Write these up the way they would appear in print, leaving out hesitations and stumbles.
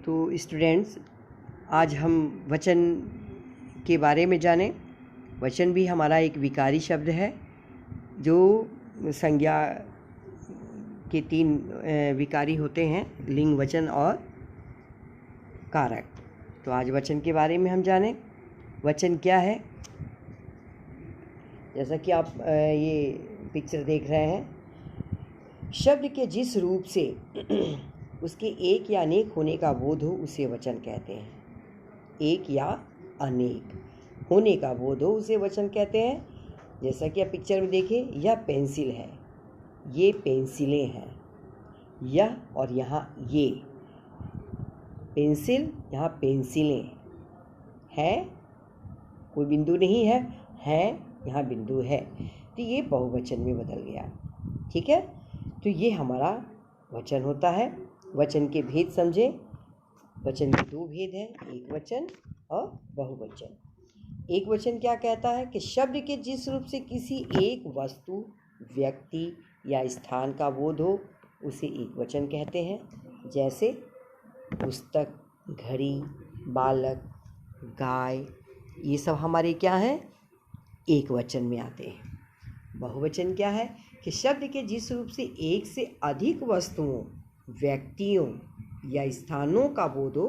तो स्टूडेंट्स, आज हम वचन के बारे में जानें। वचन भी हमारा एक विकारी शब्द है जो संज्ञा के तीन विकारी होते हैं, लिंग, वचन और कारक। तो आज वचन के बारे में हम जानें। वचन क्या है? जैसा कि आप ये पिक्चर देख रहे हैं, शब्द के जिस रूप से उसके एक या अनेक होने का बोध हो उसे वचन कहते हैं। एक या अनेक होने का बोध हो उसे वचन कहते हैं। जैसा कि आप पिक्चर में देखें, यह पेंसिल है, ये पेंसिलें हैं, यह और यहाँ ये पेंसिल, यहाँ पेंसिलें हैं, कोई बिंदु नहीं है, यहाँ बिंदु है, तो ये बहुवचन में बदल गया। ठीक है, तो ये हमारा वचन होता है। वचन के भेद समझें। वचन के दो भेद हैं, एक वचन और बहुवचन। एक वचन क्या कहता है कि शब्द के जिस रूप से किसी एक वस्तु, व्यक्ति या स्थान का बोध हो उसे एक वचन कहते हैं। जैसे पुस्तक, घड़ी, बालक, गाय, ये सब हमारे क्या हैं? एक वचन में आते हैं। बहुवचन क्या है कि शब्द के जिस रूप से एक से अधिक वस्तुओं, व्यक्तियों या स्थानों का बोध हो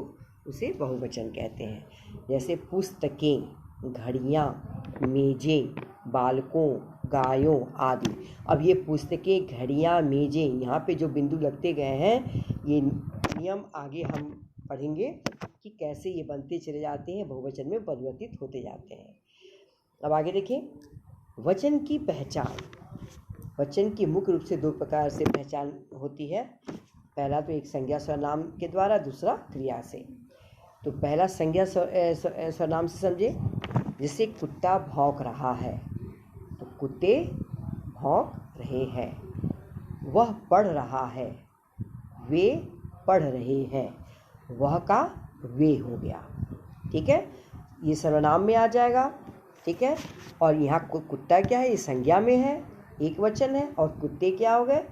उसे बहुवचन कहते हैं। जैसे पुस्तकें, घड़ियाँ, मेजें, बालकों, गायों आदि। अब ये पुस्तकें, घड़ियाँ, मेजें, यहाँ पे जो बिंदु लगते गए हैं, ये नियम आगे हम पढ़ेंगे कि कैसे ये बनते चले जाते हैं, बहुवचन में परिवर्तित होते जाते हैं। अब आगे देखें, वचन की पहचान। वचन की मुख्य रूप से दो प्रकार से पहचान होती है। पहला तो एक संज्ञा सर्वनाम के द्वारा, दूसरा क्रिया से। तो पहला संज्ञा सर्वनाम से समझे। जैसे कुत्ता भौंक रहा है, तो कुत्ते भौंक रहे हैं। वह पढ़ रहा है, वे पढ़ रहे हैं। वह का वे हो गया। ठीक है, ये सर्वनाम में आ जाएगा। ठीक है, और यहाँ कुत्ता क्या है? ये संज्ञा में है, एक वचन है, और कुत्ते क्या हो गए?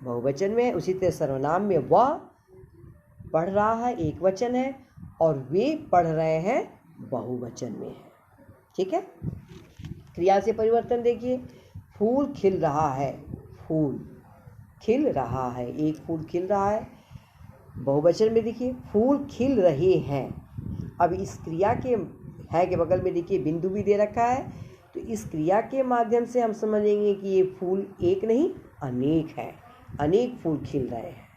बहुवचन में है। उसी तरह सर्वनाम में वह पढ़ रहा है, एक वचन है, और वे पढ़ रहे हैं, बहुवचन में है। ठीक है, क्रिया से परिवर्तन देखिए। फूल खिल रहा है, फूल खिल रहा है, एक फूल खिल रहा है। बहुवचन में देखिए, फूल खिल रहे हैं। अब इस क्रिया के है के बगल में देखिए बिंदु भी दे रखा है, तो इस क्रिया के माध्यम से हम समझेंगे कि ये फूल एक नहीं अनेक है, अनेक फूल खिल रहे हैं।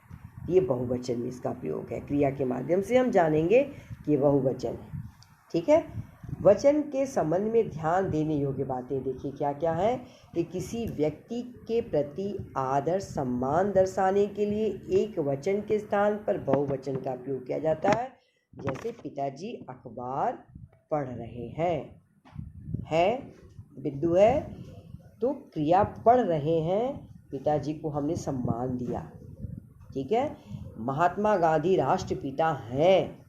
ये बहुवचन में इसका प्रयोग है। क्रिया के माध्यम से हम जानेंगे कि ये बहुवचन है। ठीक है, वचन के संबंध में ध्यान देने योग्य बातें देखिए क्या क्या है। कि किसी व्यक्ति के प्रति आदर, सम्मान दर्शाने के लिए एक वचन के स्थान पर बहुवचन का प्रयोग किया जाता है। जैसे पिताजी अखबार पढ़ रहे हैं, है बिंदु है, तो क्रिया पढ़ रहे हैं, पिताजी को हमने सम्मान दिया। ठीक है, महात्मा गांधी राष्ट्रपिता हैं,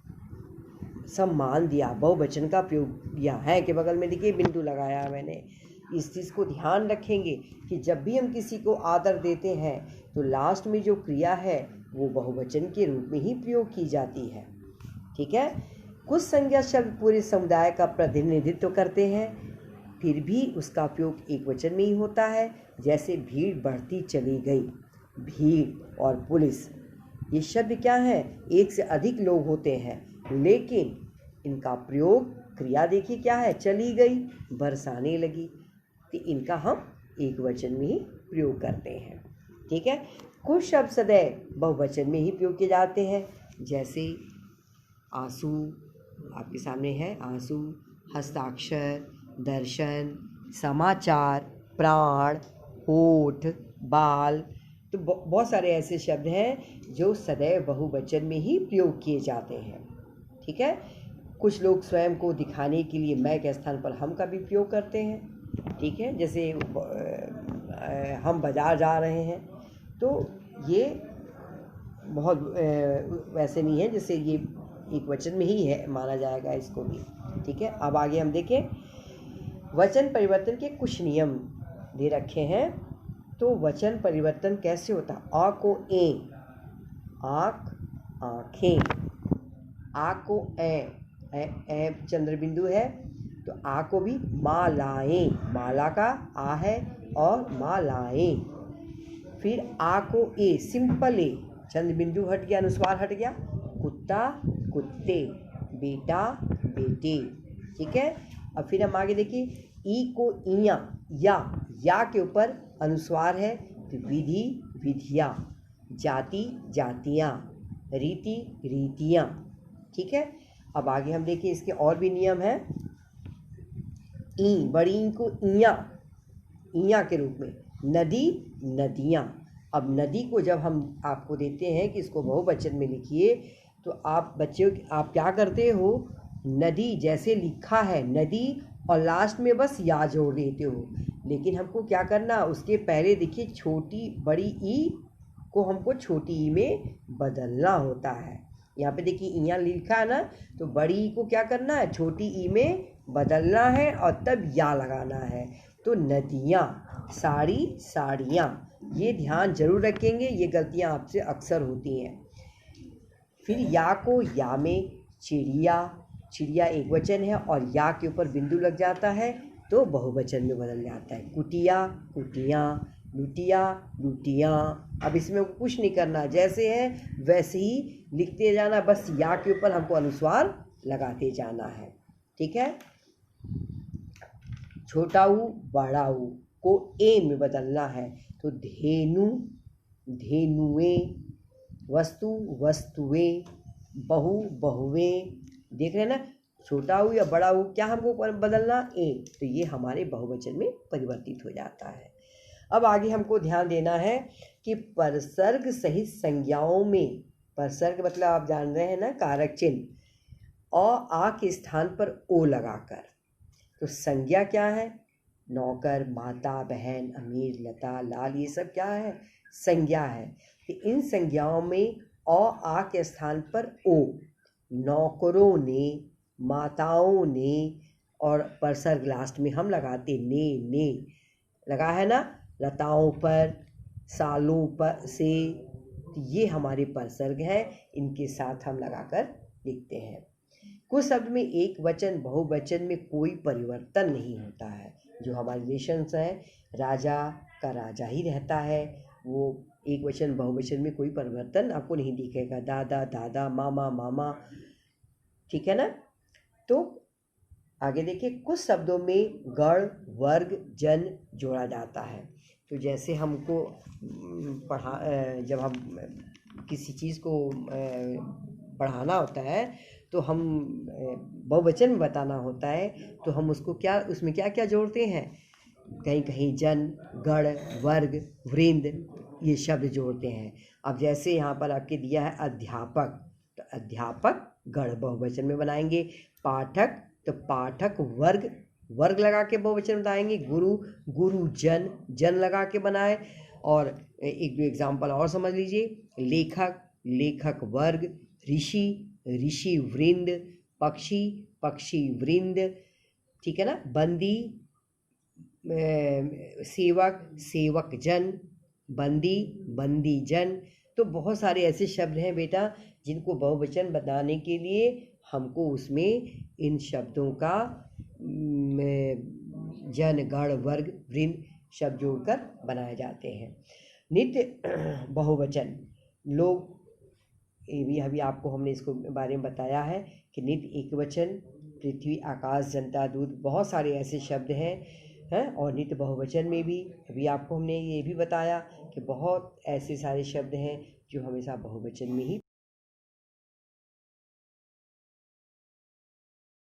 सम्मान दिया, बहुवचन का प्रयोग किया है के बगल में देखिए बिंदु लगाया मैंने। इस चीज़ को ध्यान रखेंगे कि जब भी हम किसी को आदर देते हैं तो लास्ट में जो क्रिया है वो बहुवचन के रूप में ही प्रयोग की जाती है। ठीक है, कुछ संज्ञा शब्द पूरे समुदाय का प्रतिनिधित्व करते हैं, फिर भी उसका उपयोग एक वचन में ही होता है। जैसे भीड़ बढ़ती चली गई, भीड़ और पुलिस, ये शब्द क्या है? एक से अधिक लोग होते हैं, लेकिन इनका प्रयोग क्रिया देखिए क्या है? चली गई, बरसाने लगी, तो इनका हम एक वचन में ही प्रयोग करते हैं। ठीक है, कुछ शब्द सदैव बहुवचन में ही प्रयोग किए जाते हैं। जैसे आंसू, आपके सामने है आंसू, हस्ताक्षर, दर्शन, समाचार, प्राण, होठ, बाल, तो बहुत सारे ऐसे शब्द हैं जो सदैव बहुवचन में ही प्रयोग किए जाते हैं। ठीक है, कुछ लोग स्वयं को दिखाने के लिए मैं के स्थान पर हम का भी प्रयोग करते हैं। ठीक है, जैसे हम बाजार जा रहे हैं, तो ये बहुत वैसे नहीं है, जैसे ये एक वचन में ही है, माना जाएगा इसको भी। ठीक है, अब आगे हम देखें, वचन परिवर्तन के कुछ नियम दे रखे हैं। तो वचन परिवर्तन कैसे होता है? आ को ए, आँख, आँखें, आ को ए चंद्र बिंदु है, तो आ को भी मालाएं, माला का आ है और मालाएं। फिर आ को ए, सिंपल ए, चंद्र बिंदु हट गया, अनुस्वार हट गया, कुत्ता कुत्ते, बेटा बेटे। ठीक है। अब फिर हम आगे देखिए, ई को इया, या के ऊपर अनुस्वार है, तो विधि विधियाँ, जाति जातियाँ, रीति रीतियाँ। ठीक है। अब आगे हम देखिए, इसके और भी नियम हैं। ई, बड़ी ई को इया के रूप में, नदी नदियाँ। अब नदी को जब हम आपको देते हैं कि इसको बहुवचन में लिखिए, तो आप बच्चों आप क्या करते हो, नदी जैसे लिखा है नदी, और लास्ट में बस या जोड़ देते हो। लेकिन हमको क्या करना, उसके पहले देखिए छोटी बड़ी ई को हमको छोटी ई में बदलना होता है। यहाँ पे देखिए इया लिखा है ना, तो बड़ी ई को क्या करना है, छोटी ई में बदलना है और तब या लगाना है। तो नदियाँ, साड़ी साड़ियाँ, ये ध्यान जरूर रखेंगे, ये गलतियाँ आपसे अक्सर होती हैं। फिर या को या में चिड़िया, चिड़िया एक वचन है और या के ऊपर बिंदु लग जाता है तो बहुवचन में बदल जाता है। कुटिया कुटियाँ, लुटिया लुटियाँ। अब इसमें कुछ नहीं करना, जैसे है वैसे ही लिखते जाना, बस या के ऊपर हमको अनुस्वार लगाते जाना है। ठीक है। छोटा ऊ बड़ा ऊ को ए में बदलना है, तो धेनु धेनुएं, वस्तु वस्तुएं, बहु बहुएं। देख रहे हैं ना, छोटा ऊ या बड़ा ऊ क्या हमको बदलना, ए, तो ये हमारे बहुवचन में परिवर्तित हो जाता है। अब आगे हमको ध्यान देना है कि परसर्ग सहित संज्ञाओं में, परसर्ग मतलब आप जान रहे हैं ना, कारक चिन्ह, और आ के स्थान पर ओ लगाकर। तो संज्ञा क्या है, नौकर माता बहन अमीर लता लाल, ये सब क्या है, संज्ञा है। तो इन संज्ञाओं में औ आ के स्थान पर ओ, नौकरों ने, माताओं ने, और परसर्ग लास्ट में हम लगाते ने लगा है ना, लताओं पर, सालों पर से, तो ये हमारे परसर्ग हैं, इनके साथ हम लगाकर लिखते हैं। कुछ शब्द में एक वचन बहुवचन में कोई परिवर्तन नहीं होता है। जो हमारे रिलेशंस हैं, राजा का राजा ही रहता है, वो एक वचन बहुवचन में कोई परिवर्तन आपको नहीं दिखेगा। दादा दादा, मामा मामा। ठीक है ना। तो आगे देखिए, कुछ शब्दों में गण वर्ग जन जोड़ा जाता है। तो जैसे हमको जब हम किसी चीज़ को पढ़ाना होता है तो हम बहुवचन में बताना होता है, तो हम उसको क्या, उसमें क्या क्या जोड़ते हैं, कहीं कहीं जन गण वर्ग वृंद ये शब्द जोड़ते हैं। अब जैसे यहाँ पर आपके दिया है अध्यापक, तो अध्यापक गण बहुवचन में बनाएंगे। पाठक, तो पाठक वर्ग वर्ग लगा के बहुवचन बताएंगे। गुरु गुरुजन जन लगा के बनाए। और एक दो एग्जाम्पल और समझ लीजिए, लेखक लेखक वर्ग, ऋषि ऋषि वृंद, पक्षी पक्षी वृंद। ठीक है ना। बंदी सेवक सेवक जन, बंदी बंदी जन। तो बहुत सारे ऐसे शब्द हैं बेटा जिनको बहुवचन बनाने के लिए हमको उसमें इन शब्दों का जन गण वर्ग वृंद शब्द जोड़कर बनाए जाते हैं। नित्य बहुवचन लोग, ये भी अभी आपको हमने इसको बारे में बताया है कि नित्य एक वचन, पृथ्वी आकाश जनता दूध, बहुत सारे ऐसे शब्द हैं और नित्य बहुवचन में भी अभी आपको हमने ये भी बताया कि बहुत ऐसे सारे शब्द हैं जो हमेशा बहुवचन में ही